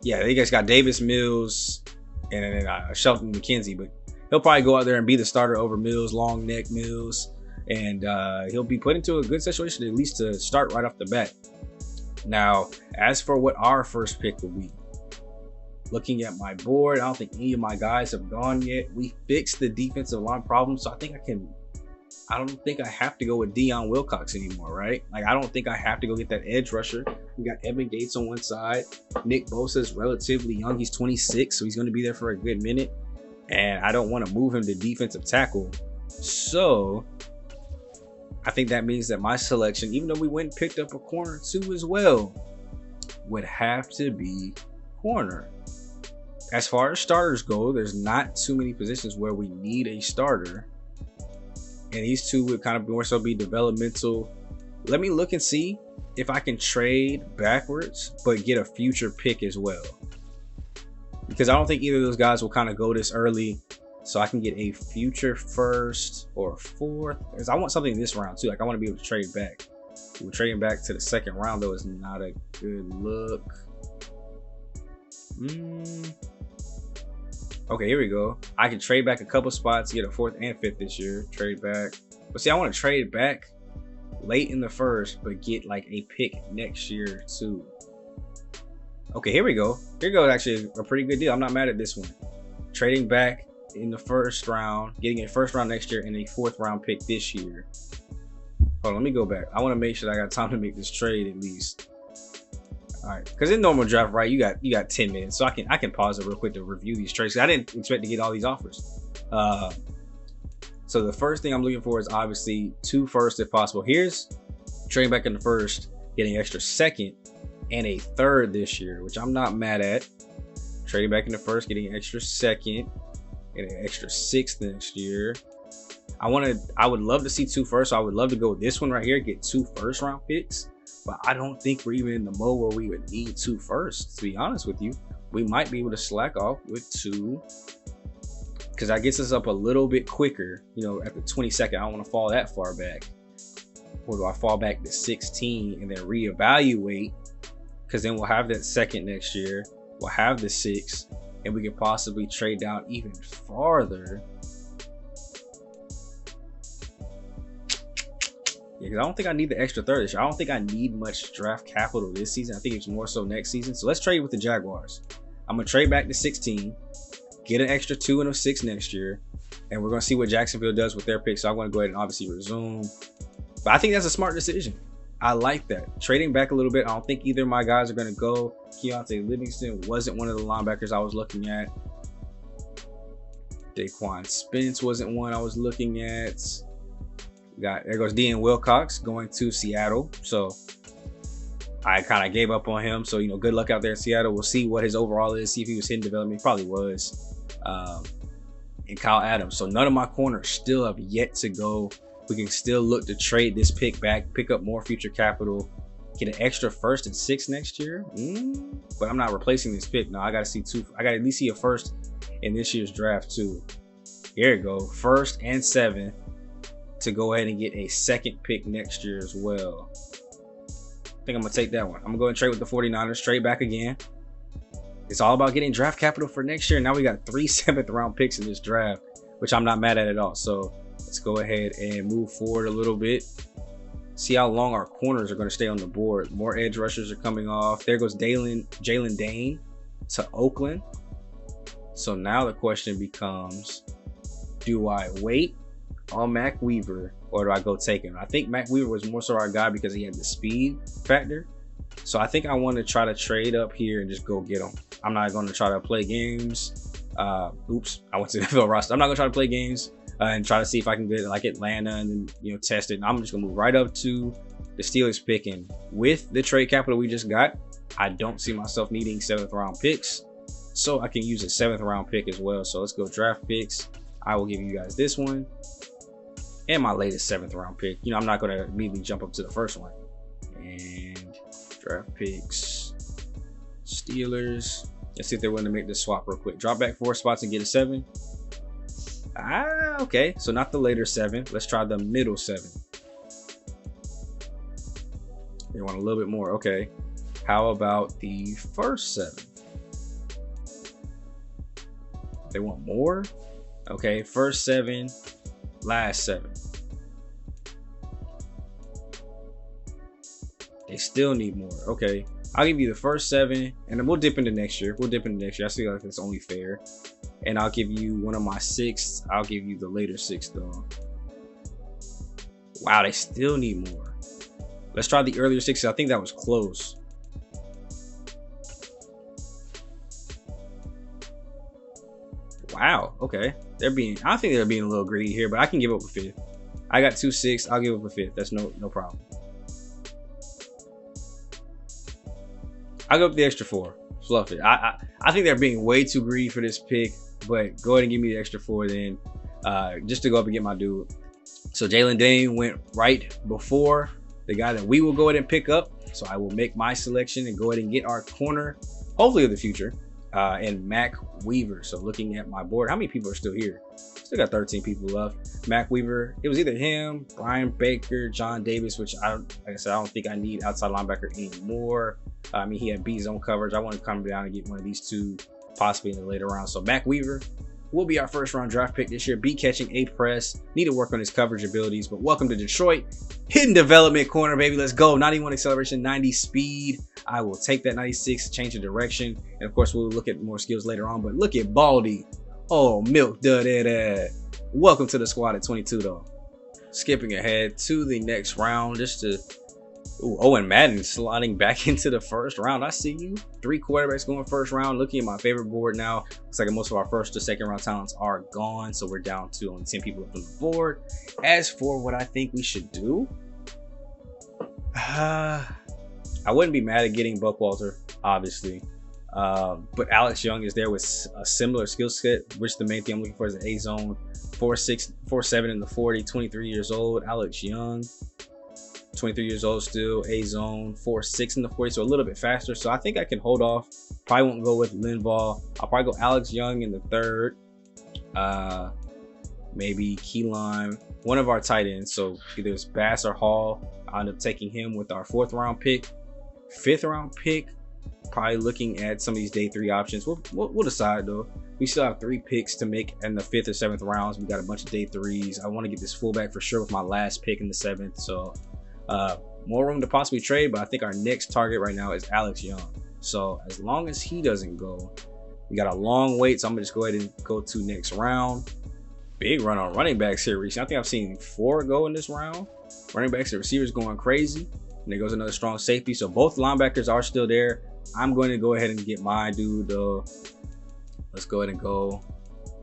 Yeah, they just got Davis Mills and then Shelton McKenzie, but he'll probably go out there and be the starter over Mills, long neck Mills, and he'll be put into a good situation at least to start right off the bat. Now, as for what our first pick will be, looking at my board, I don't think any of my guys have gone yet. We fixed the defensive line problem, so I don't think I have to go with Deion Wilcox anymore, right? Like, I don't think I have to go get that edge rusher. We got Evan Gates on one side. Nick Bosa is relatively young. He's 26, so he's going to be there for a good minute. And I don't want to move him to defensive tackle. So I think that means that my selection, even though we went and picked up a corner too as well, would have to be corner. As far as starters go, there's not too many positions where we need a starter. And these two would kind of more so be developmental. Let me look and see if I can trade backwards, but get a future pick as well. Because I don't think either of those guys will kind of go this early. So I can get a future first or fourth. Because I want something this round too. Like, I want to be able to trade back. We're trading back to the second round though is not a good look. Okay, here we go. I can trade back a couple spots, get a 4th and 5th this year. Trade back. But see, I want to trade back late in the first, but get like a pick next year too. Okay, here we go. Here goes actually a pretty good deal. I'm not mad at this one. Trading back in the first round, getting a 1st round next year and a 4th round pick this year. Hold on, let me go back. I want to make sure that I got time to make this trade at least. All right, because in normal draft, right, you got 10 minutes, so I can pause it real quick to review these trades. I didn't expect to get all these offers. So the first thing I'm looking for is obviously 2 firsts if possible. Here's trading back in the 1st, getting an extra 2nd and a 3rd this year, which I'm not mad at. Trading back in the 1st, getting an extra 2nd and an extra 6th next year. I would love to see 2 firsts. So I would love to go with this one right here, get 2 first round picks. But I don't think we're even in the mode where we would need 2 firsts, to be honest with you. We might be able to slack off with 2 because that gets us up a little bit quicker. You know, at the 22nd, I don't want to fall that far back. Or do I fall back to 16 and then reevaluate? Because then we'll have that 2nd next year. We'll have the 6th, and we can possibly trade down even farther. Because I don't think I need the extra 3rd this year. I don't think I need much draft capital this season. I think it's more so next season. So let's trade with the Jaguars. I'm going to trade back to 16, get an extra 2 and a 6 next year, and we're going to see what Jacksonville does with their pick. So I'm going to go ahead and obviously resume. But I think that's a smart decision. I like that. Trading back a little bit. I don't think either of my guys are going to go. Keontae Livingston wasn't one of the linebackers I was looking at. Daquan Spence wasn't one I was looking at. There goes Deion Wilcox going to Seattle. So I kind of gave up on him. So, you know, good luck out there in Seattle. We'll see what his overall is. See if he was hidden development. He probably was. And Kyle Adams. So none of my corners still have yet to go. We can still look to trade this pick back, pick up more future capital, Get an extra 1st and 6th next year. But I'm not replacing this pick. No, I gotta see two. I gotta at least see a 1st in this year's draft too. Here we go. 1st and 7th to go ahead and get a 2nd pick next year as well. I think I'm gonna take that one. I'm gonna go and trade with the 49ers, straight back again. It's all about getting draft capital for next year. Now we got 3 7th round picks in this draft, which I'm not mad at all. So let's go ahead and move forward a little bit. See how long our corners are going to stay on the board. More edge rushers are coming off. There goes Jalen Dane to Oakland. So now the question becomes, do I wait on Mac Weaver or do I go take him? I think Mac Weaver was more so our guy because he had the speed factor. So I think I want to try to trade up here and just go get him. I'm not going to try to play games. Oops, I went to the field roster. I'm not going to try to play games and try to see if I can get like Atlanta and then, test it. And I'm just going to move right up to the Steelers picking. With the trade capital we just got, I don't see myself needing 7th round picks. So I can use a 7th round pick as well. So let's go draft picks. I will give you guys this one and my latest 7th round pick. I'm not going to immediately jump up to the first one. And draft picks, Steelers. Let's see if they're willing to make this swap real quick. Drop back 4 spots and get a 7. Okay. So not the later 7. Let's try the middle 7. They want a little bit more. Okay. How about the first 7? They want more. Okay. First 7, last 7. They still need more. Okay. I'll give you the first 7 and then we'll dip into next year. I feel like it's only fair. And I'll give you one of my 6th. I'll give you the later 6th though. Wow, they still need more. Let's try the earlier 6th. I think that was close. Wow, okay. I think they're being a little greedy here, but I can give up a 5th. I got 2 6. I'll give up a 5th. That's no problem. I'll go up the extra 4. Fluff it. I think they're being way too greedy for this pick, but go ahead and give me the extra 4 then, just to go up and get my dude. So Jalen Dane went right before the guy that we will go ahead and pick up. So I will make my selection and go ahead and get our corner, hopefully of the future, and Mac Weaver. So looking at my board, how many people are still here? Still got 13 people left. Mac Weaver, it was either him, Brian Baker, John Davis, which like I said, I don't think I need outside linebacker anymore. I mean, he had B zone coverage. I want to come down and get one of these 2 possibly in the later round. So Mac Weaver will be our 1st round draft pick this year. B catching, A press, need to work on his coverage abilities, but welcome to Detroit. Hidden development corner, baby. Let's go. 91 acceleration, 90 speed. I will take that. 96, change of direction. And of course, we'll look at more skills later on, but look at Baldy. Oh, milk that. Welcome to the squad at 22 though. Skipping ahead to the next round just to Owen Madden sliding back into the 1st round. I see you. 3 quarterbacks going 1st round. Looking at my favorite board now, looks like most of our 1st to 2nd round talents are gone. So we're down to only 10 people left on the board. As for what I think we should do, I wouldn't be mad at getting Buckwalter, obviously. But Alex Young is there with a similar skill set, which the main thing I'm looking for is an A zone, 4'6", 4'7" in the 40, 23 years old. Alex Young, 23 years old still, A zone, 4'6" in the 40, so a little bit faster. So I think I can hold off. Probably won't go with Linval. I'll probably go Alex Young in the 3rd. Maybe Keelan, one of our tight ends. So either it's Bass or Hall. I'll end up taking him with our 4th round pick. 5th round pick, probably looking at some of these day 3 options. We'll decide though. We still have 3 picks to make in the 5th or 7th rounds. We got a bunch of day 3s. I want to get this fullback for sure with my last pick in the 7th. So more room to possibly trade, but I think our next target right now is Alex Young. So as long as he doesn't go, we got a long wait. So I'm gonna just go ahead and go to next round. Big run on running backs here recently. I think I've seen 4 go in this round. Running backs and receivers going crazy. And there goes another strong safety. So both linebackers are still there. I'm going to go ahead and get my dude though. Let's go ahead and go.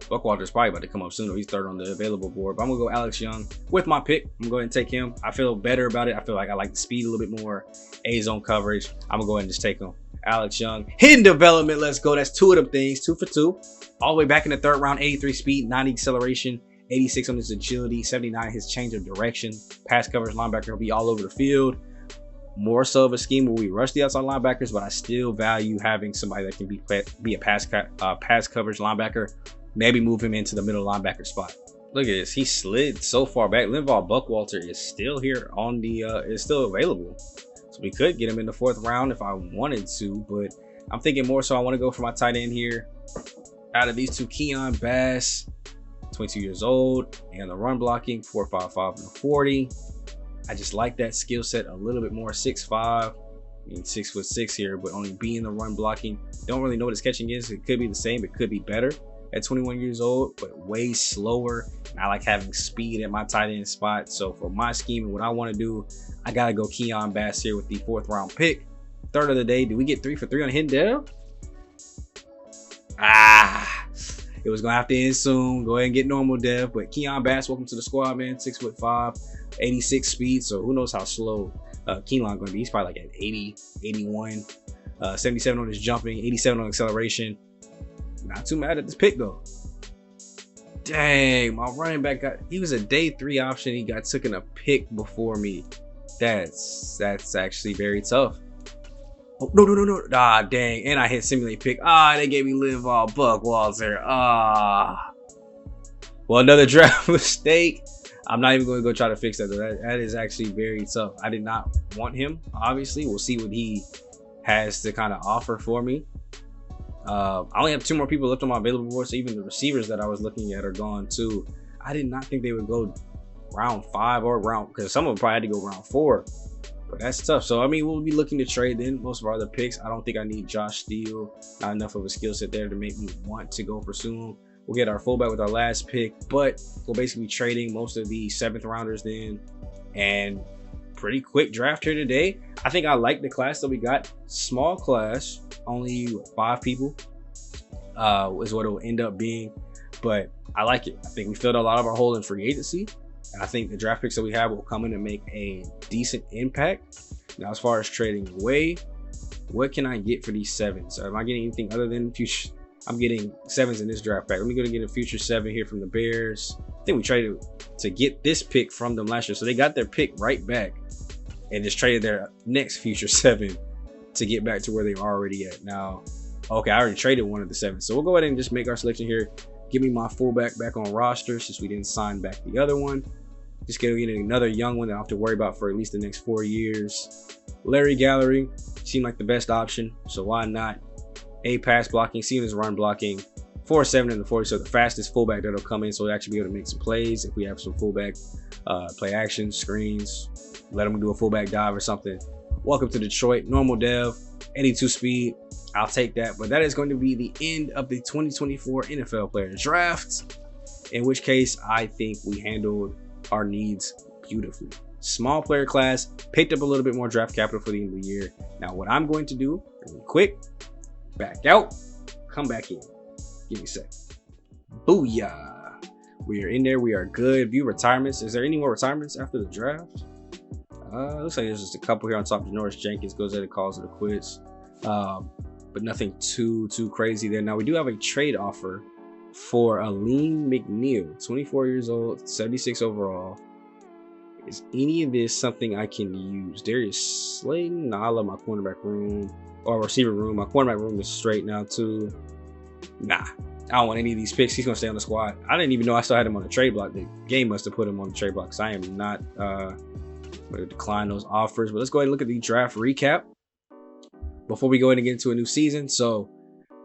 Buckwalter's probably about to come up soon. He's 3rd on the available board. But I'm going to go Alex Young with my pick. I'm going to go ahead and take him. I feel better about it. I feel like I like the speed a little bit more. A zone coverage. I'm going to go ahead and just take him. Alex Young. Hidden development. Let's go. That's 2 of them things. 2 for 2. All the way back in the 3rd round. 83 speed, 90 acceleration, 86 on his agility, 79 his change of direction. Pass coverage linebacker will be all over the field. more so of a scheme where we rush the outside linebackers, but I still value having somebody that can be a pass coverage linebacker. Maybe move him into the middle linebacker spot. Look at this. He slid so far back. Linval Buckwalter is still here on the is still available. So we could get him in the 4th round if I wanted to, but I'm thinking more so I want to go for my tight end here. Out of these two, Keon Bass, 22 years old, and the run blocking, 4.55 and a 40. I just like that skill set a little bit more. 6'5", I mean 6'6" here, but only being the run blocking. Don't really know what his catching is. It could be the same. It could be better at 21 years old, but way slower. And I like having speed at my tight end spot. So for my scheme and what I want to do, I gotta go Keon Bass here with the 4th round pick. 3rd of the day. Do we get 3 for 3 on Hidden Dev? It was gonna have to end soon. Go ahead and get normal dev. But Keon Bass, welcome to the squad, man. 6'5", 86 speed. So who knows how slow Keon gonna be. He's probably like at 80, 81, 77 on his jumping, 87 on acceleration. Not too mad at this pick though. Dang, my running back he was a day 3 option. He got taken a pick before me. That's actually very tough. Oh, no. Ah, dang. And I hit simulate pick. They gave me Linval Buckwalter. Well, another draft mistake. I'm not even going to go try to fix that, though. That is actually very tough. I did not want him, obviously. We'll see what he has to kind of offer for me. I only have 2 more people left on my available board, so even the receivers that I was looking at are gone too. I did not think they would go round 5 or because some of them probably had to go round 4. But that's tough. So, I mean, we'll be looking to trade then. Most of our other picks, I don't think I need Josh Steele. Not enough of a skill set there to make me want to go pursue him. We'll get our fullback with our last pick, but we'll basically be trading most of the 7th rounders then. And pretty quick draft here today. I think I like the class that we got. Small class, only 5 people is what it will end up being. But I like it. I think we filled a lot of our hole in free agency. And I think the draft picks that we have will come in and make a decent impact. Now, as far as trading away, what can I get for these 7s? Am I getting anything other than future? I'm getting 7s in this draft pack. Let me go and get a future 7 here from the Bears. I think we traded to get this pick from them last year. So they got their pick right back and just traded their next future 7 to get back to where they are already at. Now, okay, I already traded one of the 7. So we'll go ahead and just make our selection here. Give me my fullback back on roster since we didn't sign back the other one. Just gonna get another young one that I don't have to worry about for at least the next 4 years. Larry Gallery seemed like the best option, so why not? A pass blocking, seeing his run blocking, 4.7 in the 40, so the fastest fullback that'll come in, so he'll actually be able to make some plays if we have some fullback play action, screens, let him do a fullback dive or something. Welcome to Detroit, normal dev, 82 speed. I'll take that, but that is going to be the end of the 2024 NFL Player Draft, in which case I think we handled our needs beautifully. Small player class, picked up a little bit more draft capital for the end of the year. Now what I'm going to do really quick, back out, come back in, give me a sec. Booyah, we are in there, we are good. View retirements. Is there any more retirements after the draft? Looks like there's just a couple here on top. Norris Jenkins goes ahead and calls it a quits, but nothing too crazy there. Now we do have a trade offer for Aleem McNeil, 24 years old, 76 overall. Is any of this something I can use? Darius Slayton? Nah, I love my cornerback room or receiver room. My cornerback room is straight now too. Nah, I don't want any of these picks. He's gonna stay on the squad. I didn't even know I still had him on the trade block. The game must have put him on the trade block because I am not going to decline those offers. But let's go ahead and look at the draft recap before we go ahead and get into a new season. So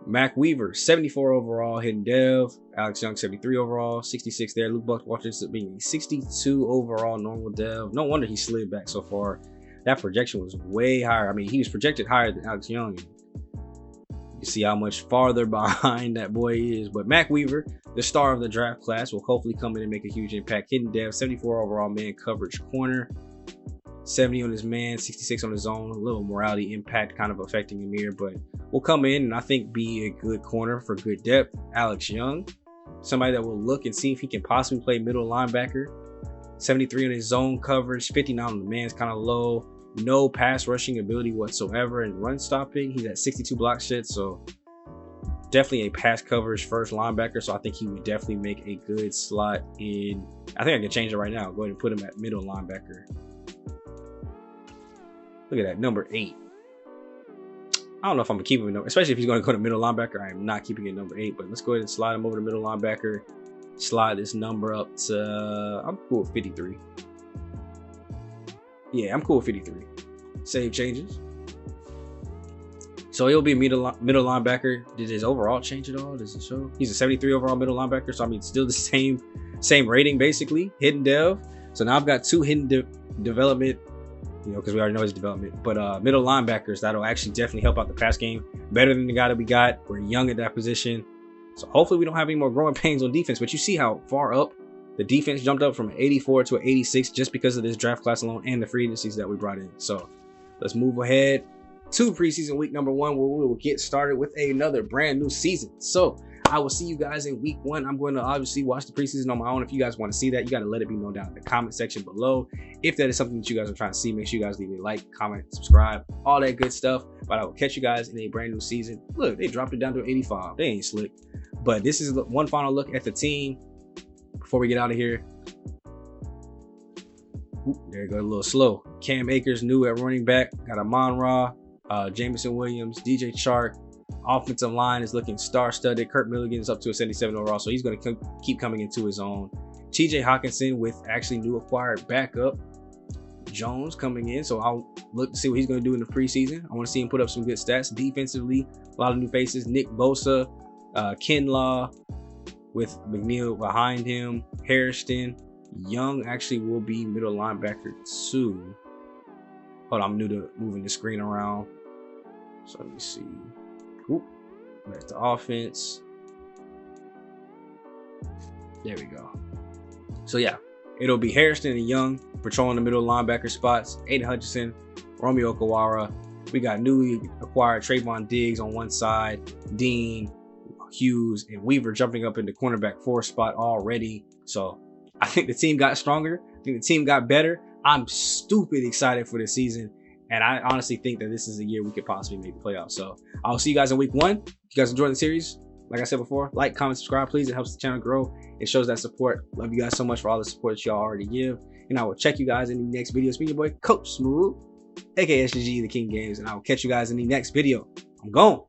Mac Weaver, 74 overall, hidden dev. Alex Young, 73 overall, 66 there. Luke Buckwalter being a 62 overall normal dev. No wonder he slid back so far. That projection was way higher. I mean, he was projected higher than Alex Young. You see how much farther behind that boy is. But Mac Weaver, the star of the draft class, will hopefully come in and make a huge impact. Hidden dev, 74 overall man coverage corner. 70 on his man, 66 on his own. A little morality impact kind of affecting him here, but will come in and I think be a good corner for good depth. Alex Young, somebody that will look and see if he can possibly play middle linebacker. 73 on his zone coverage, 59 on the man's kind of low. No pass rushing ability whatsoever and run stopping. He's at 62 block shit, so definitely a pass coverage first linebacker. So I think he would definitely make a good slot in. I think I can change it right now. Go ahead and put him at middle linebacker. Look at that, number 8. I don't know if I'm gonna keep him, especially if he's going to go to middle linebacker. I am not keeping it number 8, but let's go ahead and slide him over to middle linebacker. Slide this number up to, I'm cool with 53. Yeah, I'm cool with 53. Save changes. So he'll be middle linebacker. Did his overall change at all? Does it show? He's a 73 overall middle linebacker. So I mean, still the same rating basically. Hidden dev. So now I've got 2 hidden development, you know, because we already know his development. But middle linebackers that'll actually definitely help out the pass game better than the guy that we got. We're young at that position, so hopefully we don't have any more growing pains on defense. But you see how far up the defense jumped up from an 84 to an 86 just because of this draft class alone and the free agencies that we brought in. So let's move ahead to preseason week number 1, where we will get started with another brand new season. So I will see you guys in week 1. I'm going to obviously watch the preseason on my own. If you guys want to see that, you got to let it be known down in the comment section below. If that is something that you guys are trying to see, make sure you guys leave a like, comment, subscribe, all that good stuff. But I will catch you guys in a brand new season. Look, they dropped it down to 85. They ain't slick. But this is one final look at the team before we get out of here. Ooh, there you go, a little slow. Cam Akers new at running back. Got Amon-Ra, Jameson Williams, DJ Chark. Offensive line is looking star-studded. Kurt Milligan's up to a 77 overall, so he's going to keep coming into his own. TJ Hawkinson with actually new acquired backup Jones coming in, so I'll look to see what he's going to do in the preseason. I want to see him put up some good stats. Defensively, a lot of new faces. Nick Bosa, Kinlaw with McNeil behind him. Hairston. Young actually will be middle linebacker too. Hold on, I'm new to moving the screen around. So let me see. Oop, back to offense. There we go. So yeah, it'll be Hairston and Young patrolling the middle linebacker spots. Aiden Hutchinson, Romeo Okawara. We got newly acquired Trayvon Diggs on one side, Dean, Hughes, and Weaver jumping up in the cornerback 4 spot already. So I think the team got stronger. I think the team got better. I'm stupid excited for this season. And I honestly think that this is a year we could possibly make the playoffs. So I'll see you guys in week 1. If you guys enjoyed the series, like I said before, like, comment, subscribe, please. It helps the channel grow. It shows that support. Love you guys so much for all the support that y'all already give. And I will check you guys in the next video. It's me, your boy, Coach Smooth, aka SGG, the King Games. And I will catch you guys in the next video. I'm gone.